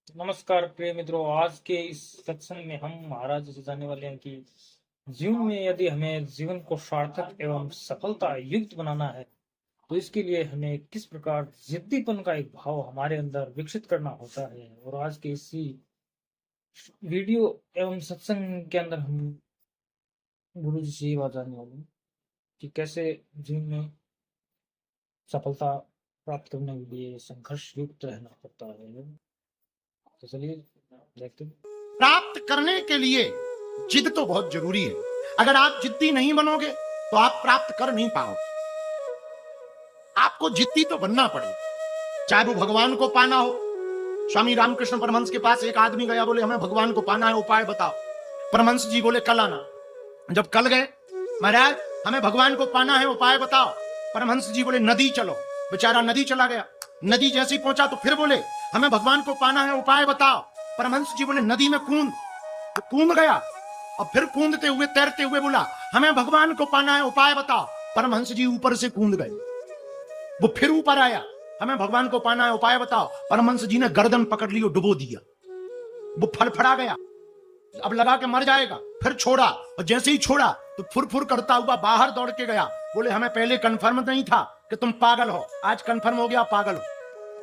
नमस्कार प्रिय मित्रों। आज के इस सत्संग में हम महाराज जी से जानने वाले हैं कि जीवन में यदि हमें जीवन को सार्थक एवं सफलता युक्त बनाना है तो इसके लिए हमें किस प्रकार जिद्दीपन का एक भाव हमारे अंदर विकसित करना होता है। और आज के इसी वीडियो एवं सत्संग के अंदर हम गुरु जी से ये बात जानने वाले हैं कि कैसे जीवन में सफलता प्राप्त करने के लिए संघर्ष युक्त रहना पड़ता है। तो चलिए देखते हैं। प्राप्त करने के लिए जिद तो बहुत जरूरी है। अगर आप जिद्दी नहीं बनोगे तो आप प्राप्त कर नहीं पाओगे। आपको जिद्दी तो बनना पड़ेगा, चाहे वो भगवान को पाना हो। स्वामी रामकृष्ण परमहंस के पास एक आदमी गया, बोले हमें भगवान को पाना है, उपाय बताओ। परमहंस जी बोले कल आना। जब कल गए, महाराज हमें भगवान को पाना है, उपाय बताओ। परमहंस जी बोले नदी चलो। बेचारा नदी चला गया। नदी जैसे ही पहुंचा तो फिर बोले हमें भगवान को पाना है, उपाय बताओ। परमहंस जी बोले नदी में कूद। तो कूद गया और फिर कूदते हुए तैरते हुए बोला हमें भगवान को पाना है, उपाय बताओ। परमहंस जी ऊपर से कूद गए। वो फिर ऊपर आया, हमें भगवान को पाना है, उपाय बताओ। परमहंस जी ने गर्दन पकड़ ली और डुबो दिया। वो फड़फड़ा गया, अब लगा के मर जाएगा। फिर छोड़ा और जैसे ही छोड़ा तो फुर करता हुआ बाहर दौड़ के गया। बोले हमें पहले कंफर्म नहीं था कि तुम पागल हो, आज कंफर्म हो गया पागल हो।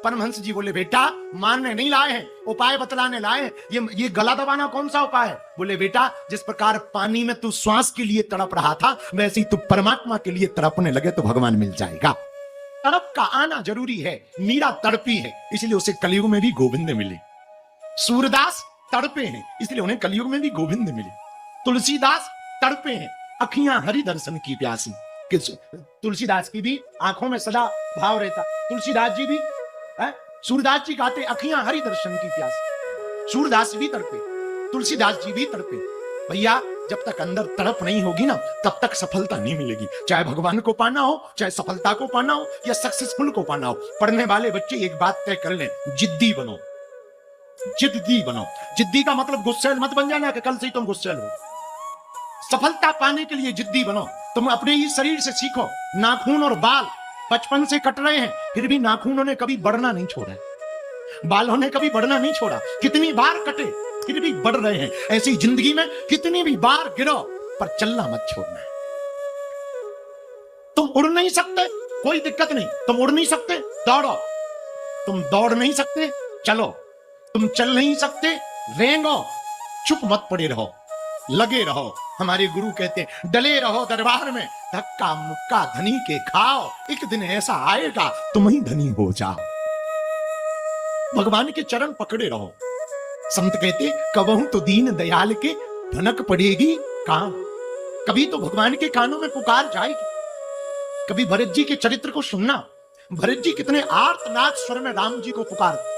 परमहंस जी बोले बेटा मारने नहीं लाए हैं, उपाय बतलाने लाए हैं। ये गला दबाना कौन सा उपाय है? बोले बेटा जिस प्रकार पानी में तू श्वास के लिए तड़प रहा था वैसे ही तू परमात्मा के लिए तड़पने लगे तो भगवान मिल जाएगा। तड़प का आना जरूरी है। मीरा तड़पी है इसलिए उसे कलयुग में भी गोविंद मिले। सूरदास तड़पे हैं इसलिए उन्हें कलयुग में भी गोविंद मिले। तुलसीदास तड़पे हैं, अखियां हरि दर्शन की प्यासी। तुलसीदास की भी आंखों में सदा भाव रहता। तुलसीदास जी भी सूरदास जी गाते अखियां हरि दर्शन की प्यासी। सूरदास भी तड़पे, तुलसीदास जी भी तड़पे। भैया जब तक अंदर तड़प नहीं होगी ना तब तक सफलता नहीं मिलेगी। चाहे भगवान को पाना हो, चाहे सफलता को पाना हो या सक्सेसफुल को पाना हो। पढ़ने वाले बच्चे एक बात तय कर लें, जिद्दी बनो। जिद्दी बनो। जिद्दी का मतलब गुस्सैल मत बन जाना कि कल से ही तुम गुस्सैल हो। सफलता पाने के लिए जिद्दी बनो। तुम अपने ही शरीर से सीखो। नाखून और बाल बचपन से कट रहे हैं फिर भी नाखूनों ने कभी बढ़ना नहीं छोड़ा, बालों ने कभी बढ़ना नहीं छोड़ा। कितनी बार कटे फिर भी बढ़ रहे हैं। ऐसी जिंदगी में कितनी भी बार गिरो पर चलना मत छोड़ना। तुम उड़ नहीं सकते कोई दिक्कत नहीं, तुम उड़ नहीं सकते दौड़ो। तुम दौड़ नहीं सकते चलो। तुम चल नहीं सकते रेंगो। चुप मत पड़े रहो, लगे रहो। हमारे गुरु कहते हैं डले रहो दरबार में, धक्का मुक्का धनी के खाओ। एक दिन ऐसा आएगा तुम ही धनी हो जाओ। भगवान के चरण पकड़े रहो। संत कहते कबहू तो दीन दयाल के धनक पड़ेगी काम। कभी तो भगवान के कानों में पुकार जाएगी। कभी भरत जी के चरित्र को सुनना। भरत जी कितने आर्तनाद स्वर में राम जी को पुकारते,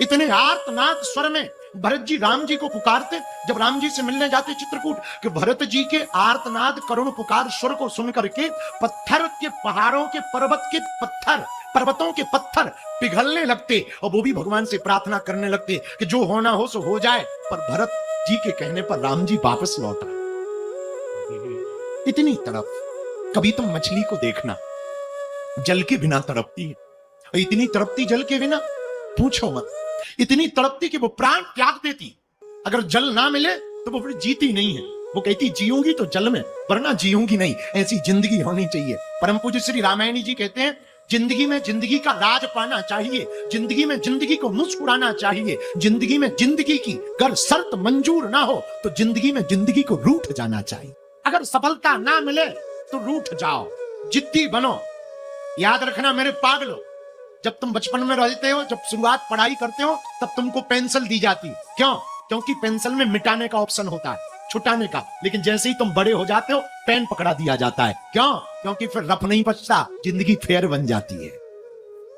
इतने आर्तनाद स्वर में भरत जी राम जी को पुकारते। जब राम जी से मिलने जाते चित्रकूट कि भरत जी के आर्तनाद करुण पुकार स्वर को सुनकर के पत्थर के पहाड़ों के पर्वतों के पत्थर पिघलने लगते और वो भी भगवान से प्रार्थना करने लगते कि जो होना हो सो हो जाए। पर भरत जी के कहने पर राम जी वापस लौटा। इतनी तड़प। कभी तुम मछली को देखना, जल के बिना तड़पती है और इतनी तड़पती जल के बिना पूछो मत। इतनी तड़पती कि वो प्राण त्याग देती। अगर जल ना मिले तो वो फिर जीती नहीं है। वो कहती जीऊंगी तो जल में वरना जीऊंगी नहीं। ऐसी जिंदगी होनी चाहिए। परम पूज्य श्री रामायणी जी कहते हैं जिंदगी में जिंदगी का राज पाना चाहिए। जिंदगी में जिंदगी को मुस्कुराना चाहिए। जिंदगी में जिंदगी की अगर शर्त मंजूर ना हो तो जिंदगी में जिंदगी को रूठ जाना चाहिए। अगर सफलता ना मिले तो रूठ जाओ, जिद्दी बनो। याद रखना मेरे पागलो, जब तुम बचपन में रहते हो, जब शुरुआत पढ़ाई करते हो तब तुमको पेंसिल दी जाती है। क्यों? क्योंकि पेंसिल में मिटाने का ऑप्शन होता है, छुटाने का। लेकिन जैसे ही तुम बड़े हो जाते हो पेन पकड़ा दिया जाता है। क्यों? क्योंकि फिर रफ नहीं बचता, जिंदगी फेयर बन जाती है।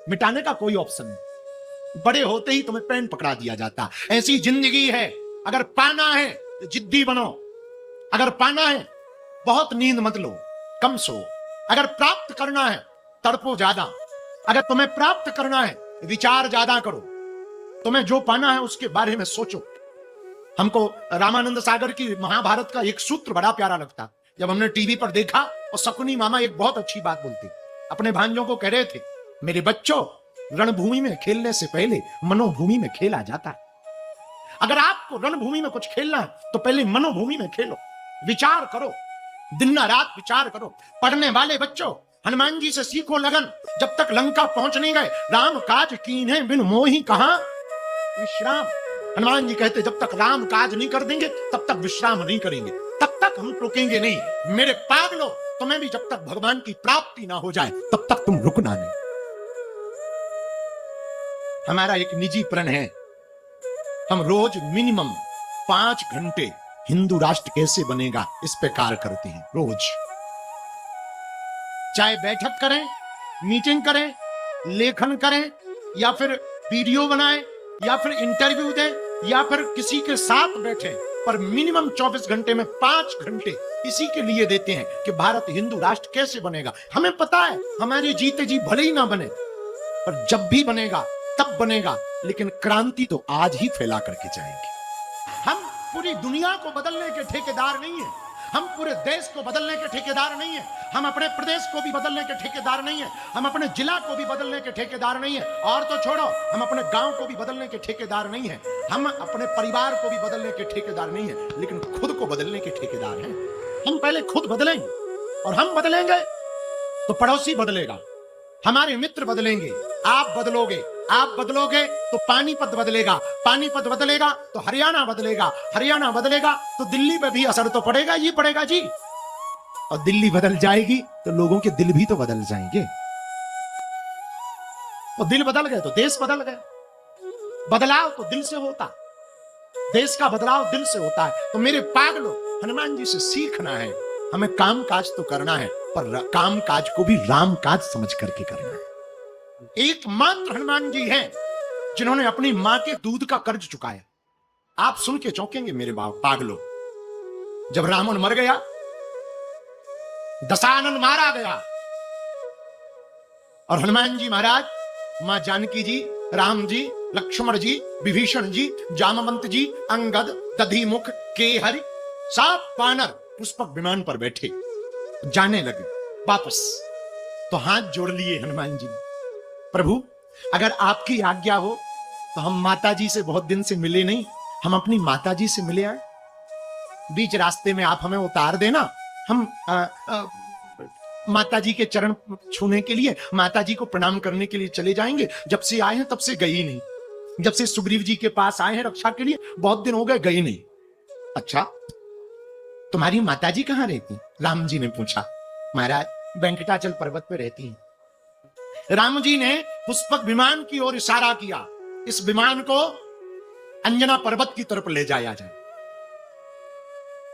मिटाने का कोई ऑप्शन नहीं, बड़े होते ही तुम्हें पेन पकड़ा दिया जाता। ऐसी जिंदगी है। अगर पाना है तो जिद्दी बनो। अगर पाना है बहुत नींद मत लो, कम सो। अगर प्राप्त करना है तड़पो ज्यादा। अगर तुम्हें प्राप्त करना है विचार ज्यादा करो। तुम्हें जो पाना है उसके बारे में सोचो। हमको रामानंद सागर की महाभारत का एक सूत्र बड़ा प्यारा लगता। जब हमने टीवी पर देखा और शकुनी मामा एक बहुत अच्छी बात बोलते, अपने भांजों को कह रहे थे मेरे बच्चों रणभूमि में खेलने से पहले मनोभूमि में खेला जाता है। अगर आपको रणभूमि में कुछ खेलना है तो पहले मनोभूमि में खेलो, विचार करो, दिन रात विचार करो। पढ़ने वाले बच्चों, हनुमान जी से सीखो लगन। जब तक लंका पहुंच नहीं गए, राम काज कीन्हे बिन मोहि कहां विश्राम। हनुमान जी कहते जब तक राम काज नहीं कर देंगे तब तक विश्राम नहीं करेंगे, तब तक हम रुकेंगे नहीं। मेरे पागलो, तुम्हें भी जब तक भगवान की प्राप्ति ना हो जाए तब तक तुम रुकना नहीं। हमारा एक निजी प्रण है, हम रोज मिनिमम 5 घंटे हिंदू राष्ट्र कैसे बनेगा इस पे कार्य करते हैं। रोज चाहे बैठक करें, मीटिंग करें, लेखन करें, या फिर वीडियो बनाएं, या फिर इंटरव्यू दें, या फिर किसी के साथ बैठे, पर मिनिमम 24 घंटे में 5 घंटे इसी के लिए देते हैं कि भारत हिंदू राष्ट्र कैसे बनेगा। हमें पता है हमारे जीते जी भले ही ना बने, पर जब भी बनेगा तब बनेगा, लेकिन क्रांति तो आज ही फैला करके जाएंगे। हम पूरी दुनिया को बदलने के ठेकेदार नहीं है, हम पूरे देश को बदलने के ठेकेदार नहीं है, हम अपने प्रदेश को भी बदलने के ठेकेदार नहीं है, हम अपने जिला को भी बदलने के ठेकेदार नहीं है, और तो छोड़ो हम अपने गांव को भी बदलने के ठेकेदार नहीं है, हम अपने परिवार को भी बदलने के ठेकेदार नहीं है, लेकिन खुद को बदलने के ठेकेदार हैं। हम पहले खुद बदलेंगे, और हम बदलेंगे तो पड़ोसी बदलेगा, हमारे मित्र बदलेंगे, आप बदलोगे, आप बदलोगे तो पानीपत बदलेगा, पानीपत बदलेगा तो हरियाणा बदलेगा, हरियाणा बदलेगा तो दिल्ली पे भी असर तो पड़ेगा ही पड़ेगा जी। और दिल्ली बदल जाएगी तो लोगों के दिल भी तो बदल जाएंगे, और दिल बदल गए तो देश बदल गए। बदलाव तो दिल से होता, देश का बदलाव दिल से होता है। तो मेरे पागलों, हनुमान जी से सीखना है, हमें काम काज तो करना है, पर काम काज को भी राम काज समझ करके करना है। एकमात्र हनुमान जी हैं जिन्होंने अपनी मां के दूध का कर्ज चुकाया। आप सुन के चौंकेंगे मेरे पागलों, जब रावण मर गया, दशानन मारा गया, और हनुमान जी महाराज, मां जानकी जी, राम जी, लक्ष्मण जी, विभीषण जी, जामवंत जी, अंगद, दधिमुख, केहरि, 7 वानर पुष्पक विमान पर बैठे जाने लगे वापस। तो हाथ जोड़ लिए हनुमान जी ने, प्रभु अगर आपकी आज्ञा हो तो हम माताजी से बहुत दिन से मिले नहीं, हम अपनी माताजी से मिले आए। बीच रास्ते में आप हमें उतार देना, हम माताजी के चरण छूने के लिए, माताजी को प्रणाम करने के लिए चले जाएंगे। जब से आए हैं तब से गए ही नहीं, जब से सुग्रीव जी के पास आए हैं रक्षा के लिए, बहुत दिन हो गए, गए नहीं। अच्छा, तुम्हारी माताजी कहां रहती? राम जी ने पूछा। महाराज वेंकटाचल पर्वत पे रहती हैं। राम जी ने पुष्पक विमान की ओर इशारा किया, इस विमान को अंजना पर्वत की तरफ ले जाया जाए।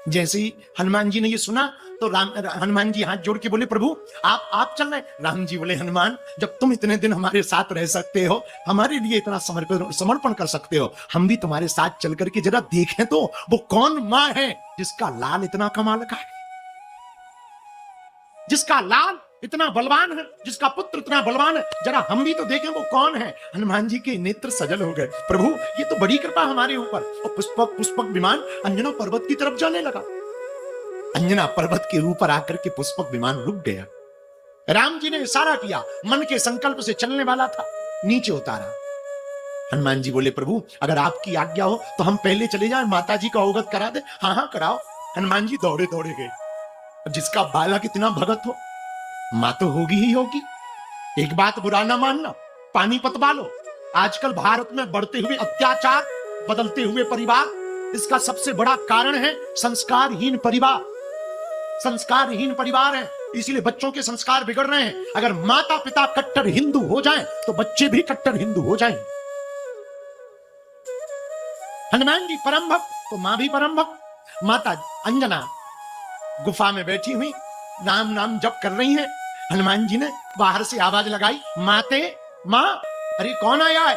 जैसे ही हनुमान जी ने ये सुना तो हनुमान जी हाथ जोड़ के बोले, प्रभु आप चल रहे? राम जी बोले, हनुमान जब तुम इतने दिन हमारे साथ रह सकते हो, हमारे लिए इतना समर्पण कर सकते हो, हम भी तुम्हारे साथ चल करके जरा देखें तो वो कौन मां है जिसका लाल इतना कमाल का है, जिसका लाल इतना बलवान है, जिसका पुत्र इतना बलवान है, जरा हम भी तो देखें वो कौन है। हनुमान जी के नेत्र सजल हो गए, प्रभु ये तो बड़ी कृपा हमारे ऊपर। और पुष्पक विमान अंजना पर्वत की तरफ जाने लगा। अंजना पर्वत के ऊपर आकर के पुष्पक विमान रुक गया। राम जी ने इशारा किया, मन के संकल्प से चलने वाला था, नीचे उतारा। हनुमान जी बोले, प्रभु अगर आपकी आज्ञा हो तो हम पहले चले जाएं, माता जी को अवगत करा दे। हाँ हाँ कराओ। हनुमान जी दौड़े दौड़े गए। जिसका बालक इतना भगत हो, मां तो होगी ही होगी। एक बात बुरा ना मानना, पानीपत वालों, आजकल भारत में बढ़ते हुए अत्याचार, बदलते हुए परिवार, इसका सबसे बड़ा कारण है संस्कारहीन परिवार। संस्कारहीन परिवार है, इसलिए बच्चों के संस्कार बिगड़ रहे हैं। अगर माता पिता कट्टर हिंदू हो जाएं तो बच्चे भी कट्टर हिंदू हो जाएंगे। हनुमान जी परम भक्त तो मां भी परम भक्त। माता अंजना गुफा में बैठी हुई नाम जप कर रही हैं। हनुमान जी ने बाहर से आवाज लगाई, मां, अरे कौन आया है?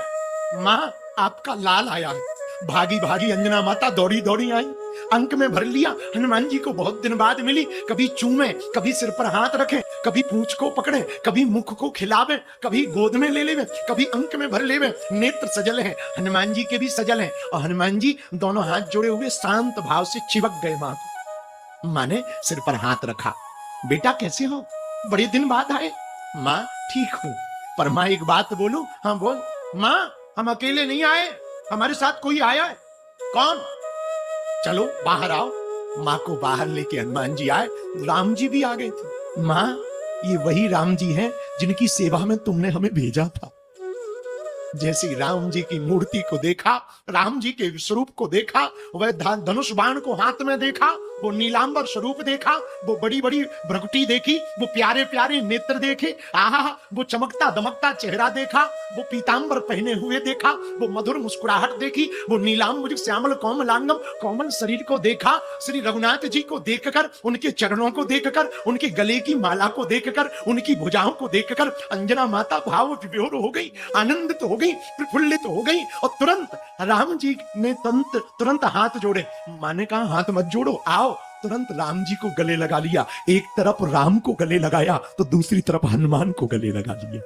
मां आपका लाल आया है। भागी भागी अंजना माता दौड़ी दौड़ी आई, अंक में भर लिया। हनुमान जी को बहुत दिन बाद मिली। कभी चूमे, कभी सिर पर हाथ रखे, कभी पूंछ को पकड़े, कभी मुख को खिलावे, कभी गोद में ले लेवे, कभी अंक में भर लेवे। नेत्र सजल है, हनुमान जी के भी सजल हैं, और हनुमान जी दोनों हाथ जोड़े हुए शांत भाव से चिपक गए मां को। मां ने सिर पर हाथ रखा, बेटा कैसे हो? बड़े दिन बाद आए। मां ठीक हूं। पर माँ एक बात बोलूं? हाँ बोल। माँ, हम अकेले नहीं आए, हमारे साथ कोई आया है। कौन? चलो बाहर आओ। माँ को बाहर लेके हनुमान जी आए, राम जी भी आ गए थे। माँ, ये वही राम जी हैं जिनकी सेवा में तुमने हमें भेजा था। जैसे राम जी की मूर्ति को देखा, राम जी के स्वरूप को देखा, वह धनुष बाण को हाथ में देखा, वो नीलांबर स्वरूप देखा, वो बड़ी बड़ी भ्रकुटी देखी, वो प्यारे प्यारे नेत्र देखे, आहा, वो चमकता दमकता चेहरा देखा, वो पीतांबर पहने हुए देखा, वो मधुर मुस्कुराहट देखी, वो नीलांबर श्यामल कोमलांगम कोमल शरीर को देखा। श्री रघुनाथ जी को देखकर, उनके चरणों को देखकर, उनके गले की माला को देखकर, उनकी भुजाओं को देखकर अंजना माता भाव विभोर हो गई, आनंदित हो गई, प्रफुल्लित हो गई। और तुरंत राम जी ने तुरंत हाथ जोड़े। माने कहा हाथ मत जोड़ो, आओ। तुरंत राम जी को गले लगा लिया। एक तरफ राम को गले लगाया तो दूसरी तरफ हनुमान को गले लगा लिया।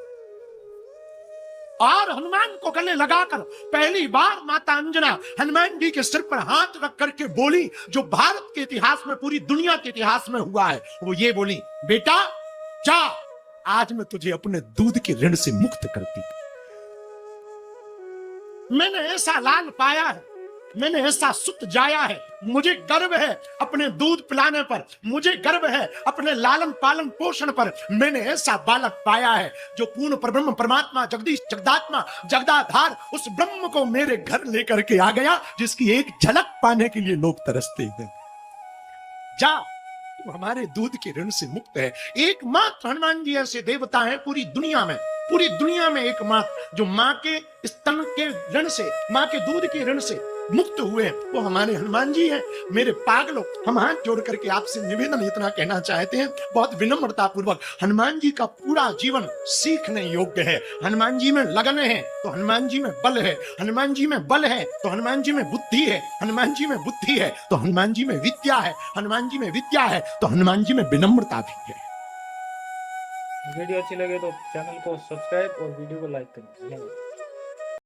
और हनुमान को गले लगाकर पहली बार माता अंजना हनुमान जी के सिर पर हाथ रख करके बोली, जो भारत के इतिहास में, पूरी दुनिया के इतिहास में हुआ है। वो ये बोली, बेटा जा, आज मैं तुझे अपने दूध के ऋण से मुक्त करती। मैंने ऐसा लाल पाया है, मैंने ऐसा सुत जाया है, मुझे गर्व है अपने दूध पिलाने पर, मुझे गर्व है अपने लालन पालन पोषण पर। मैंने ऐसा बालक पाया है जो पूर्ण परब्रह्म परमात्मा जगदीश जगदात्मा जगदाधार उस ब्रह्म को मेरे घर लेकर के आ गया, जिसकी एक झलक पाने के लिए लोग तरसते हैं। जा, तू हमारे दूध के ऋण से मुक्त है। एकमात्र हनुमान जी ऐसे देवता हैं पूरी दुनिया में, पूरी दुनिया में एकमात्र जो माँ के स्तन के ऋण से, माँ के दूध के ऋण से मुक्त हुए, वो हमारे हनुमान जी हैं। मेरे पागलों, हम हाथ जोड़ करके आपसे निवेदन इतना कहना चाहते हैं, बहुत विनम्रता पूर्वक, हनुमान जी का पूरा जीवन सीखने योग्य है। हनुमान जी में लगन है तो हनुमान जी में बल है, हनुमान जी में बल है तो हनुमान जी में बुद्धि है, हनुमान जी में बुद्धि है तो हनुमान जी में विद्या है, हनुमान जी में विद्या है तो हनुमान जी में विनम्रता भी है। वीडियो अच्छी लगे तो चैनल को सब्सक्राइब और वीडियो को लाइक करें। धन्यवाद।